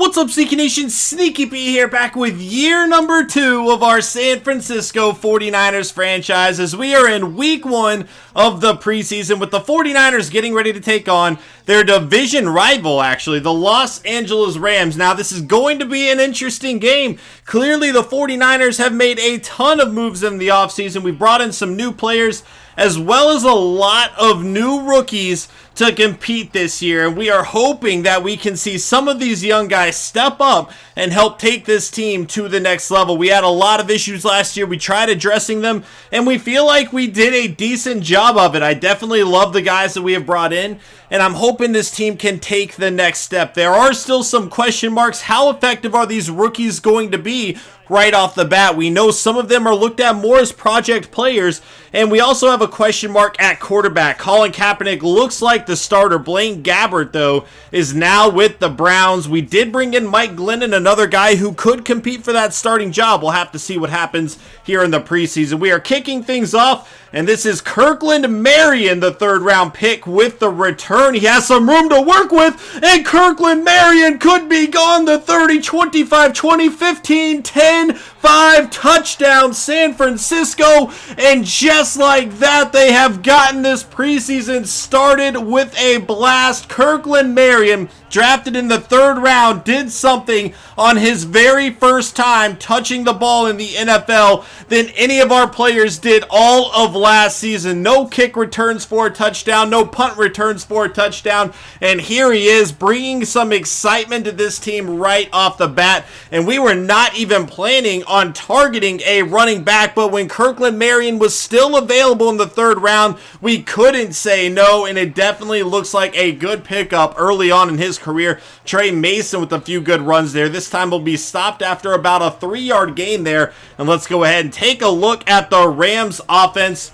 What's up, SnEaKyNation? SnEaKy-P here, back with year number 2 of our San Francisco 49ers franchise, as we are in week 1 of the preseason, with the 49ers getting ready to take on their division rival, actually, the Los Angeles Rams. Now, this is going to be an interesting game. Clearly, the 49ers have made a ton of moves in the offseason. We brought in some new players, as well as a lot of new rookies to compete this year, and we are hoping that we can see some of these young guys step up and help take this team to the next level. We had a lot of issues last year. We tried addressing them, and we feel like we did a decent job of it. I definitely love the guys that we have brought in, and I'm hoping this team can take the next step. There are still some question marks. How effective are these rookies going to be right off the bat? We know some of them are looked at more as project players, and we also have a question mark at quarterback. Colin Kaepernick looks like the starter. Blaine Gabbert, though, is now with the Browns. We did bring in Mike Glennon, another guy who could compete for that starting job. We'll have to see what happens here in the preseason. We are kicking things off, and this is Kirkland Marion, the third-round pick, with the return. He has some room to work with, and Kirkland Marion could be gone. The 30, 25, 20, 15, 10, 5 touchdown San Francisco, and just like that, they have gotten this preseason started with a blast. Kirkland Marion, drafted in the third round, did something on his very first time touching the ball in the NFL than any of our players did all of last season. No kick returns for a touchdown, no punt returns for a touchdown, and here he is bringing some excitement to this team right off the bat. And we were not even planning on targeting a running back, but when Kirkland Marion was still available in the third round, we couldn't say no, and it definitely looks like a good pickup early on in his career. Trey Mason with a few good runs there. This time will be stopped after about a 3-yard gain there. And let's go ahead and take a look at the Rams offense.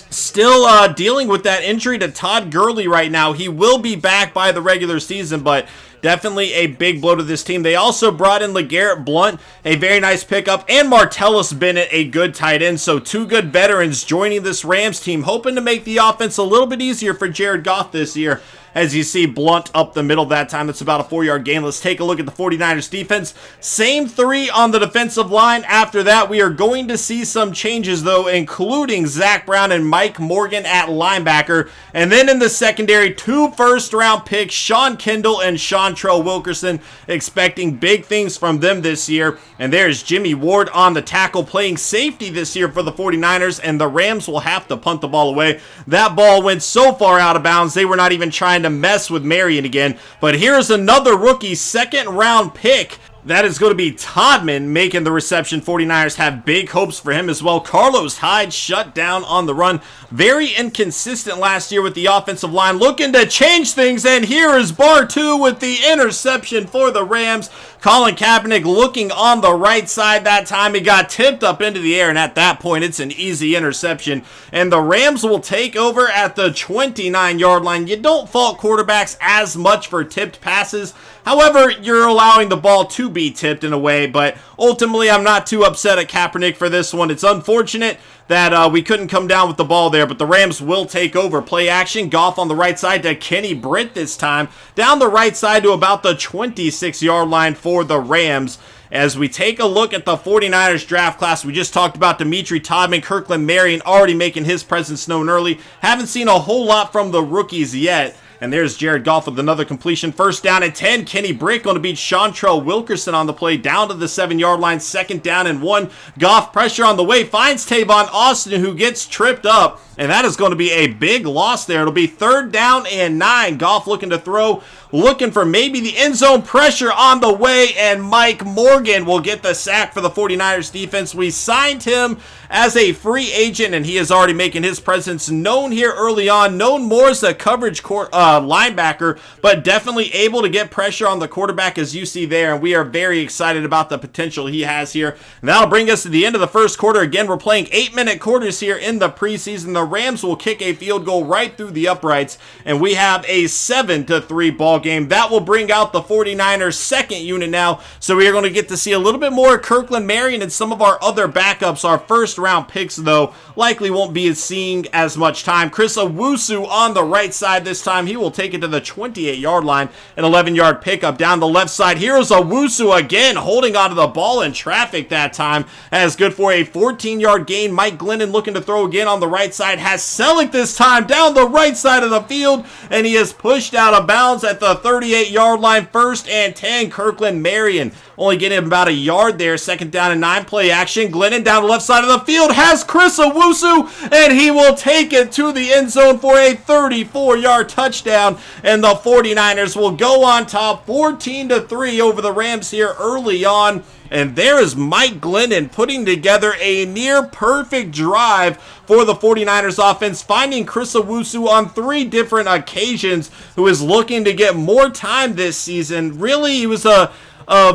Still dealing with that injury to Todd Gurley right now. He will be back by the regular season, but definitely a big blow to this team. They also brought in LeGarrette Blount, a very nice pickup, and Martellus Bennett, a good tight end. So 2 good veterans joining this Rams team, hoping to make the offense a little bit easier for Jared Goff this year. As you see, Blount up the middle that time. It's about a 4-yard gain. Let's take a look at the 49ers defense. Same 3 on the defensive line. After that, we are going to see some changes, though, including Zach Brown and Mike Morgan at linebacker. And then in the secondary, 2 first-round picks, Sean Kendall and Seantrell Wilkerson, expecting big things from them this year. And there's Jimmy Ward on the tackle, playing safety this year for the 49ers, and the Rams will have to punt the ball away. That ball went so far out of bounds, they were not even trying to mess with Marion again. But here's another rookie second-round pick. That is going to be Todman making the reception. 49ers have big hopes for him as well. Carlos Hyde shut down on the run. Very inconsistent last year with the offensive line. Looking to change things, and here is Bartu with the interception for the Rams. Colin Kaepernick looking on the right side that time. It got tipped up into the air, and at that point, it's an easy interception. And the Rams will take over at the 29-yard line. You don't fault quarterbacks as much for tipped passes. However, you're allowing the ball to be tipped in a way, but ultimately I'm not too upset at Kaepernick for this one. It's unfortunate that we couldn't come down with the ball there, but the Rams will take over. Play action, Goff on the right side to Kenny Britt this time. Down the right side to about the 26-yard line for the Rams. As we take a look at the 49ers draft class, we just talked about Dimitri Todman, Kirkland Marion already making his presence known early. Haven't seen a whole lot from the rookies yet. And there's Jared Goff with another completion. First down and 10. Kenny Britt going to beat Seantrell Wilkerson on the play down to the 7-yard line. Second down and 1. Goff pressure on the way. Finds Tavon Austin, who gets tripped up. And that is going to be a big loss there. It'll be 3rd down and 9. Goff looking to throw. Looking for maybe the end zone, pressure on the way, and Mike Morgan will get the sack for the 49ers defense. We signed him as a free agent, and he is already making his presence known here early on. Known more as a coverage linebacker, but definitely able to get pressure on the quarterback, as you see there, and we are very excited about the potential he has here. And that'll bring us to the end of the first quarter. Again, we're playing 8-minute quarters here in the preseason. The Rams will kick a field goal right through the uprights, and we have a 7-3 ball game. That will bring out the 49ers second unit now, so we are going to get to see a little bit more Kirkland Marion and some of our other backups. Our first round picks, though, likely won't be seeing as much time. Chris Owusu on the right side this time. He will take it to the 28-yard line. An 11-yard pickup down the left side. Here's Owusu again, holding onto the ball in traffic that time. That is good for a 14-yard gain. Mike Glennon looking to throw again on the right side. Has Selleck this time down the right side of the field, and he is pushed out of bounds at the 38-yard line. 1st and 10. Kirkland Marion only getting about a yard there. 2nd down and 9. Play action. Glennon down the left side of the field has Chris Owusu, and he will take it to the end zone for a 34-yard touchdown, and the 49ers will go on top 14-3 over the Rams here early on. And there is Mike Glennon putting together a near perfect drive for the 49ers offense, finding Chris Owusu on 3 different occasions, who is looking to get more time this season. Really, he was a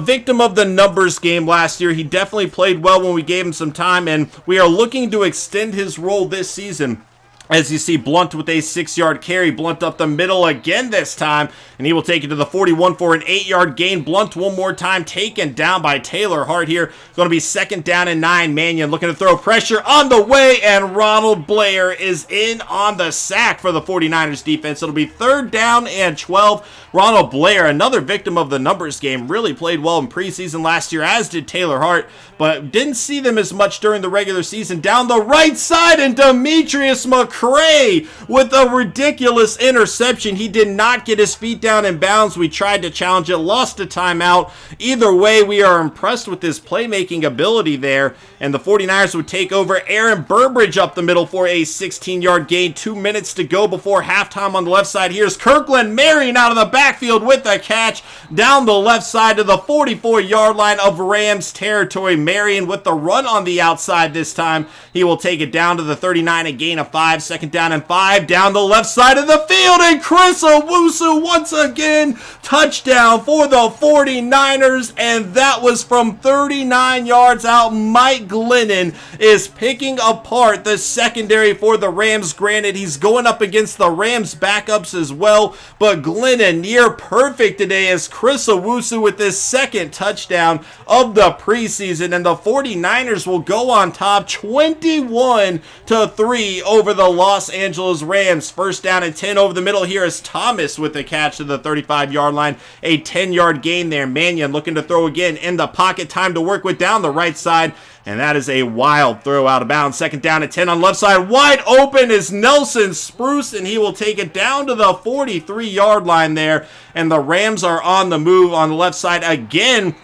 victim of the numbers game last year. He definitely played well when we gave him some time, and we are looking to extend his role this season. As you see, Blunt with a 6-yard carry. Blunt up the middle again this time, and he will take it to the 41 for an 8-yard gain. Blunt one more time, taken down by Taylor Hart here. Going to be 2nd down and 9. Mannion looking to throw pressure on the way, and Ronald Blair is in on the sack for the 49ers defense. It'll be 3rd down and 12. Ronald Blair, another victim of the numbers game, really played well in preseason last year, as did Taylor Hart, but didn't see them as much during the regular season. Down the right side, and Demetrius McCray with a ridiculous interception. He did not get his feet down in bounds. We tried to challenge it, lost a timeout. Either way, we are impressed with his playmaking ability there, and the 49ers would take over. Aaron Burbridge up the middle for a 16-yard gain. 2 minutes to go before halftime on the left side. Here's Kirkland Marion out of the backfield with the catch down the left side to the 44-yard line of Rams territory. Marion with the run on the outside this time. He will take it down to the 39, a gain of 5. 2nd down and 5 down the left side of the field, and Chris Owusu once again, touchdown for the 49ers, and that was from 39 yards out. Mike Glennon is picking apart the secondary for the Rams. Granted, he's going up against the Rams backups as well, but Glennon near perfect today as Chris Owusu with this 2nd touchdown of the preseason, and the 49ers will go on top 21-3 over the Los Angeles Rams. 1st down and 10 over the middle. Here is Thomas with the catch to the 35-yard line. A 10-yard gain there. Mannion looking to throw again in the pocket. Time to work with down the right side. And that is a wild throw out of bounds. 2nd down and 10 on left side. Wide open is Nelson Spruce, and he will take it down to the 43-yard line there. And the Rams are on the move on the left side again.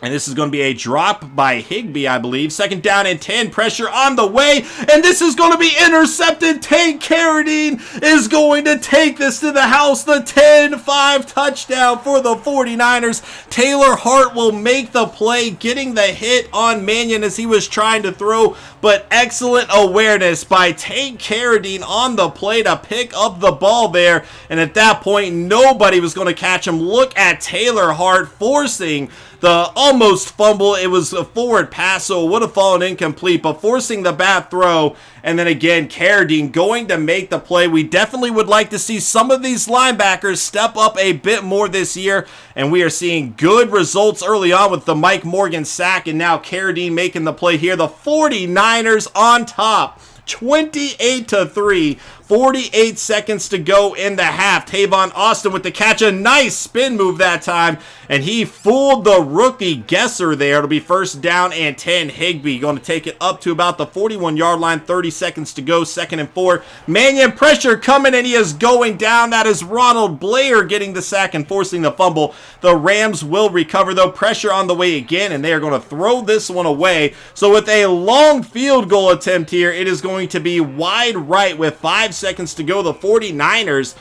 And this is going to be a drop by Higbee, I believe. 2nd down and 10. Pressure on the way. And this is going to be intercepted. Tank Carradine is going to take this to the house. The 10-5 touchdown for the 49ers. Taylor Hart will make the play, getting the hit on Mannion as he was trying to throw. But excellent awareness by Tank Carradine on the play to pick up the ball there. And at that point, nobody was going to catch him. Look at Taylor Hart forcing the almost fumble. It was a forward pass, so it would have fallen incomplete, but forcing the bad throw. And then again, Carradine going to make the play. We definitely would like to see some of these linebackers step up a bit more this year, and we are seeing good results early on with the Mike Morgan sack, and now Carradine making the play here. The 49ers on top, 28-3. 48 seconds to go in the half. Tavon Austin with the catch. A nice spin move that time, and he fooled the rookie guesser there. It'll be 1st down and 10. Higbee going to take it up to about the 41-yard line. 30 seconds to go. 2nd and 4. Mannion pressure coming, and he is going down. That is Ronald Blair getting the sack and forcing the fumble. The Rams will recover, though. Pressure on the way again, and they are going to throw this one away. So with a long field goal attempt here, it is going to be wide right with 5 seconds to go. The 49ers,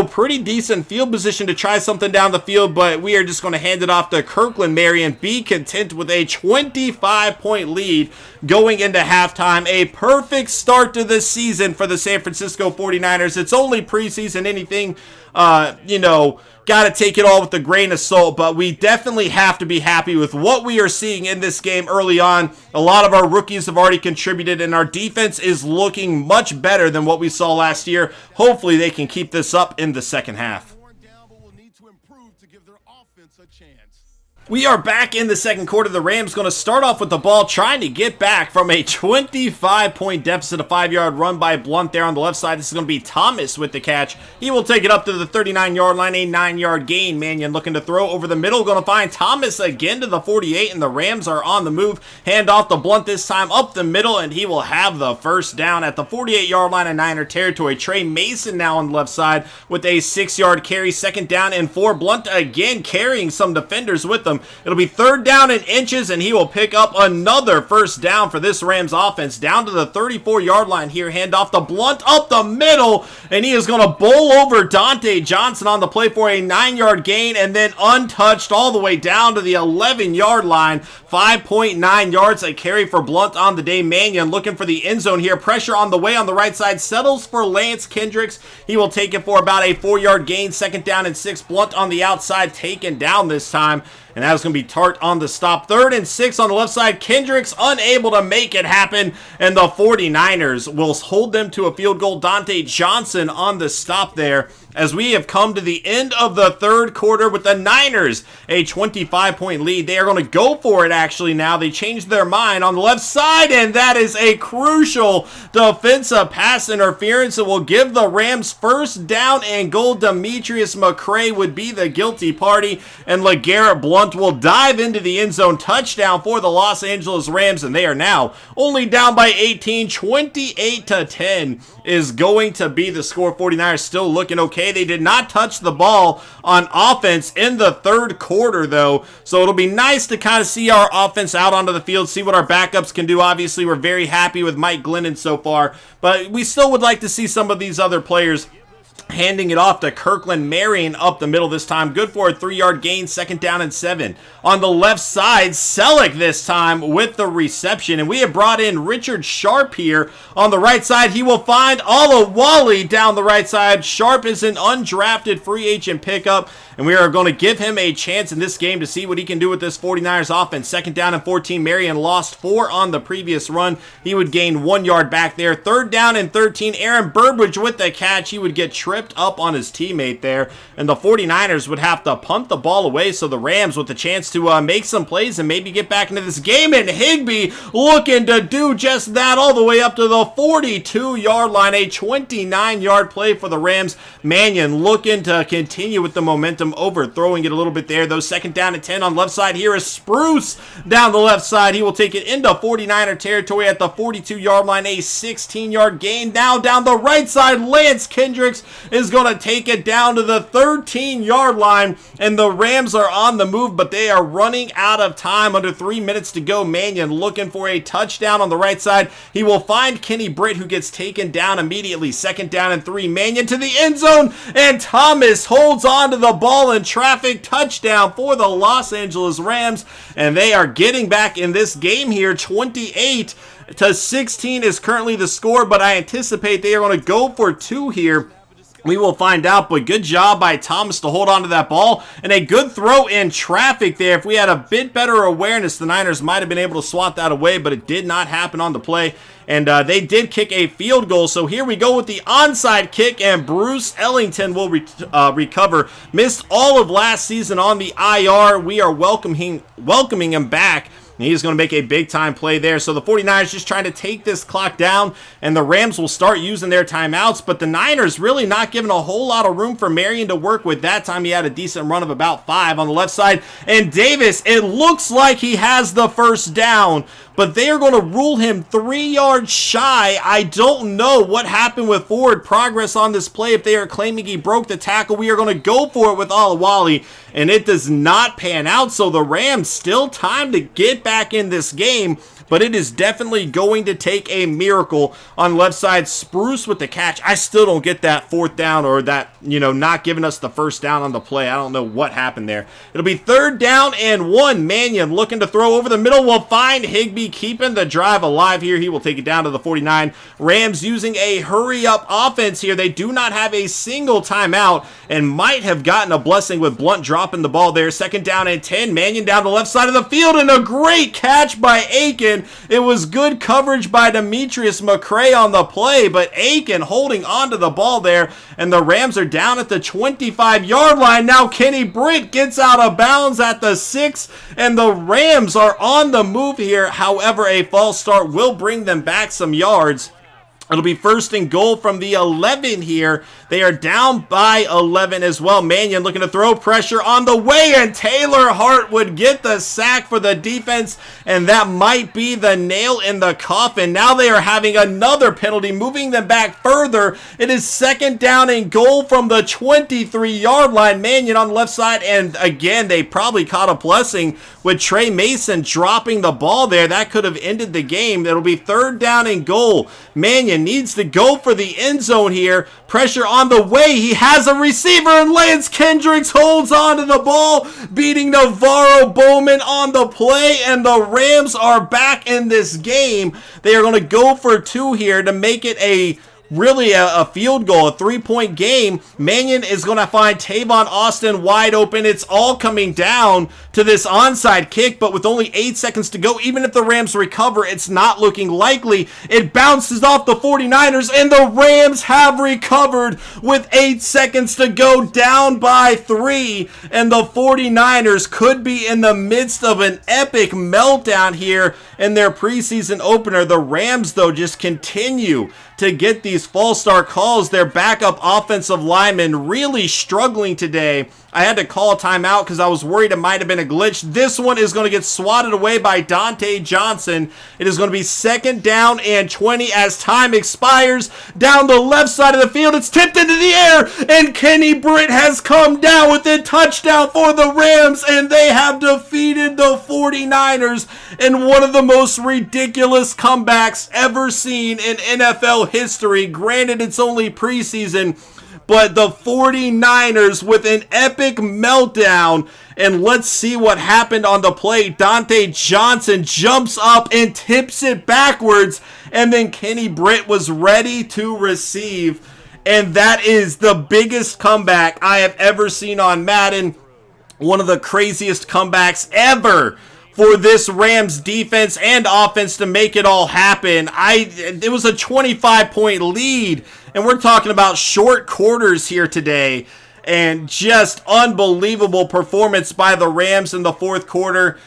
pretty decent field position to try something down the field, but we are just going to hand it off to Kirkland Marion. Be content with a 25-point lead going into halftime. A perfect start to the season for the San Francisco 49ers. It's only preseason. Anything, got to take it all with a grain of salt, but we definitely have to be happy with what we are seeing in this game early on. A lot of our rookies have already contributed, and our defense is looking much better than what we saw last year. Hopefully they can keep this up in the second half. We are back in the second quarter. The Rams going to start off with the ball, trying to get back from a 25-point deficit. A 5-yard run by Blunt there on the left side. This is going to be Thomas with the catch. He will take it up to the 39-yard line, a 9-yard gain. Mannion looking to throw over the middle. Going to find Thomas again to the 48, and the Rams are on the move. Hand off to Blunt this time up the middle, and he will have the first down at the 48-yard line of Niner territory. Trey Mason now on the left side with a 6-yard carry. Second down and 4. Blunt again carrying some defenders with him. It'll be third down in inches, and he will pick up another first down for this Rams offense. Down to the 34-yard line here. Hand off to Blunt up the middle, and he is going to bowl over Dante Johnson on the play for a 9-yard gain, and then untouched all the way down to the 11-yard line. 5.9 yards a carry for Blunt on the day. Mannion looking for the end zone here. Pressure on the way on the right side. Settles for Lance Kendricks. He will take it for about a 4-yard gain. Second down and 6. Blunt on the outside, taken down this time. And that was going to be Tart on the stop. 3rd and 6 on the left side. Kendricks unable to make it happen. And the 49ers will hold them to a field goal. Dante Johnson on the stop there, as we have come to the end of the third quarter with the Niners a 25-point lead. They are going to go for it actually now. They changed their mind on the left side, and that is a crucial defensive pass interference. It will give the Rams first down and goal. Demetrius McCray would be the guilty party, and LeGarrette Blunt will dive into the end zone. Touchdown for the Los Angeles Rams, and they are now only down by 18. 28-10 is going to be the score. 49ers still looking okay. They did not touch the ball on offense in the third quarter, though, so it'll be nice to kind of see our offense out onto the field, see what our backups can do. Obviously, we're very happy with Mike Glennon so far, but we still would like to see some of these other players handing it off to Kirkland Marion up the middle this time. Good for a 3-yard gain. Second down and 7. On the left side, Selleck this time with the reception. And we have brought in Richard Sharp here on the right side. He will find Olawale down the right side. Sharp is an undrafted free agent pickup, and we are going to give him a chance in this game to see what he can do with this 49ers offense. Second down and 14. Marion lost 4 on the previous run. He would gain 1 yard back there. Third down and 13. Aaron Burbridge with the catch. He would get tripped up on his teammate there, and the 49ers would have to punt the ball away, so the Rams with the chance to make some plays and maybe get back into this game. And Higbee looking to do just that all the way up to the 42-yard line. A 29-yard play for the Rams. Mannion looking to continue with the momentum, overthrowing it a little bit there, though. Second down and 10 on left side. Here is Spruce down the left side. He will take it into 49er territory at the 42-yard line. A 16-yard gain. Now down the right side, Lance Kendricks is going to take it down to the 13-yard line, and the Rams are on the move, but they are running out of time. Under 3 minutes to go. Mannion looking for a touchdown on the right side. He will find Kenny Britt, who gets taken down immediately. Second down and 3. Mannion to the end zone, and Thomas holds on to the ball in traffic. Touchdown for the Los Angeles Rams, and they are getting back in this game here. 28-16 is currently the score, but I anticipate they are going to go for 2 here. We will find out, but good job by Thomas to hold on to that ball, and a good throw in traffic there. If we had a bit better awareness, the Niners might have been able to swat that away, but it did not happen on the play, and they did kick a field goal. So here we go with the onside kick, and Bruce Ellington will recover. Missed all of last season on the IR. We are welcoming him back. He's going to make a big-time play there. So the 49ers just trying to take this clock down, and the Rams will start using their timeouts, but the Niners really not giving a whole lot of room for Marion to work with. That time he had a decent run of about 5 on the left side, and Davis, it looks like he has the first down, but they are going to rule him 3 yards shy. I don't know what happened with forward progress on this play. If they are claiming he broke the tackle, we are going to go for it with Olawale, and it does not pan out. So the Rams still time to get back in this game, but it is definitely going to take a miracle. On left side, Spruce with the catch. I still don't get that fourth down, or that, not giving us the first down on the play. I don't know what happened there. It'll be third down and 1. Mannion looking to throw over the middle. Will find Higbee, keeping the drive alive here. He will take it down to the 49. Rams using a hurry-up offense here. They do not have a single timeout and might have gotten a blessing with Blunt dropping the ball there. Second down and 10. Mannion down the left side of the field, and a great Great catch by Aiken. It was good coverage by Demetrius McCray on the play, but Aiken holding onto the ball there, and the Rams are down at the 25-yard line. Now Kenny Britt gets out of bounds at the 6, and the Rams are on the move here. However, a false start will bring them back some yards. It'll be 1st and goal from the 11 here. They are down by 11 as well. Mannion looking to throw pressure on the way, and Taylor Hart would get the sack for the defense, and that might be the nail in the coffin. Now they are having another penalty, moving them back further. It is 2nd down and goal from the 23-yard line. Mannion on the left side, and again, they probably caught a blessing with Trey Mason dropping the ball there. That could have ended the game. It'll be 3rd down and goal. Mannion needs to go for the end zone here. Pressure on the way. He has a receiver, and Lance Kendricks holds on to the ball, beating Navarro Bowman on the play, and the Rams are back in this game. They are going to go for 2 here to make it really a field goal, a 3-point game. Mannion is going to find Tavon Austin wide open. It's all coming down to this onside kick, but with only 8 seconds to go, even if the Rams recover, it's not looking likely. It bounces off the 49ers, and the Rams have recovered with 8 seconds to go, down by 3, and the 49ers could be in the midst of an epic meltdown here in their preseason opener. The Rams, though, just continue to get these false start calls. Their backup offensive lineman really struggling today. I had to call a timeout because I was worried it might have been a glitch. This one is going to get swatted away by Dante Johnson. It is going to be 2nd down and 20 as time expires. Down the left side of the field, it's tipped into the air, and Kenny Britt has come down with a touchdown for the Rams, and they have defeated the 49ers in one of the most ridiculous comebacks ever seen in NFL history. Granted, it's only preseason, but the 49ers with an epic meltdown. And let's see what happened on the play. Dante Johnson jumps up and tips it backwards, and then Kenny Britt was ready to receive. And that is the biggest comeback I have ever seen on Madden. One of the craziest comebacks ever for this Rams defense and offense to make it all happen. It was a 25-point lead, and we're talking about short quarters here today, and just unbelievable performance by the Rams in the 4th quarter.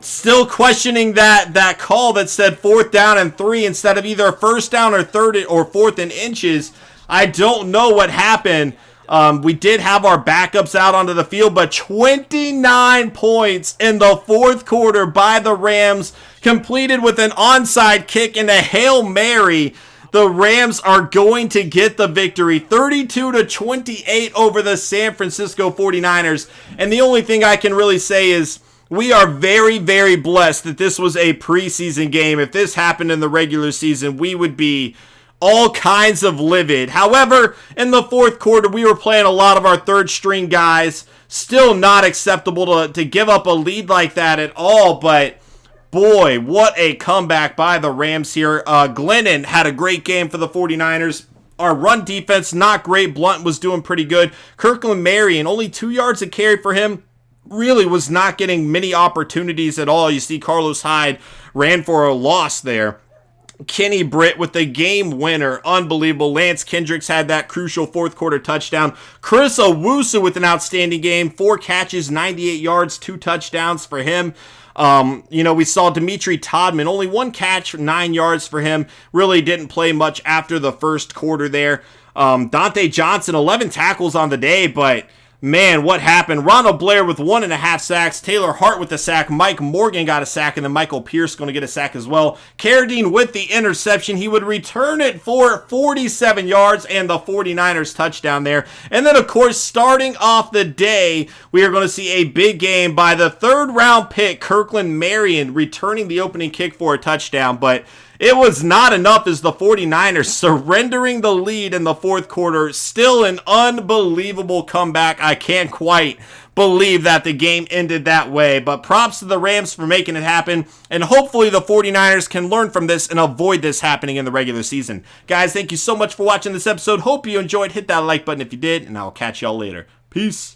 Still questioning that call that said 4th down and 3 instead of either 1st down or 3rd or 4th and inches. I don't know what happened. We did have our backups out onto the field, but 29 points in the 4th quarter by the Rams, completed with an onside kick and a Hail Mary. The Rams are going to get the victory, 32-28 over the San Francisco 49ers. And the only thing I can really say is we are very, very blessed that this was a preseason game. If this happened in the regular season, we would be all kinds of livid. However, in the 4th quarter, we were playing a lot of our 3rd string guys. Still not acceptable to give up a lead like that at all, but boy, what a comeback by the Rams here. Glennon had a great game for the 49ers. Our run defense, not great. Blunt was doing pretty good. Kirkland Marion, only 2 yards a carry for him. Really was not getting many opportunities at all. You see Carlos Hyde ran for a loss there. Kenny Britt with the game winner. Unbelievable. Lance Kendricks had that crucial 4th quarter touchdown. Chris Owusu with an outstanding game. 4 catches, 98 yards, 2 touchdowns for him. We saw Dimitri Todman, only 1 catch, 9 yards for him. Really didn't play much after the 1st quarter there. Dante Johnson, 11 tackles on the day, but man, what happened? Ronald Blair with 1.5 sacks. Taylor Hart with a sack. Mike Morgan got a sack, and then Michael Pierce going to get a sack as well. Carradine with the interception. He would return it for 47 yards and the 49ers touchdown there. And then, of course, starting off the day, we are going to see a big game by the 3rd round pick, Kirkland Marion, returning the opening kick for a touchdown. But it was not enough as the 49ers surrendering the lead in the 4th quarter. Still an unbelievable comeback. I can't quite believe that the game ended that way. But props to the Rams for making it happen. And hopefully the 49ers can learn from this and avoid this happening in the regular season. Guys, thank you so much for watching this episode. Hope you enjoyed. Hit that like button if you did. And I'll catch y'all later. Peace.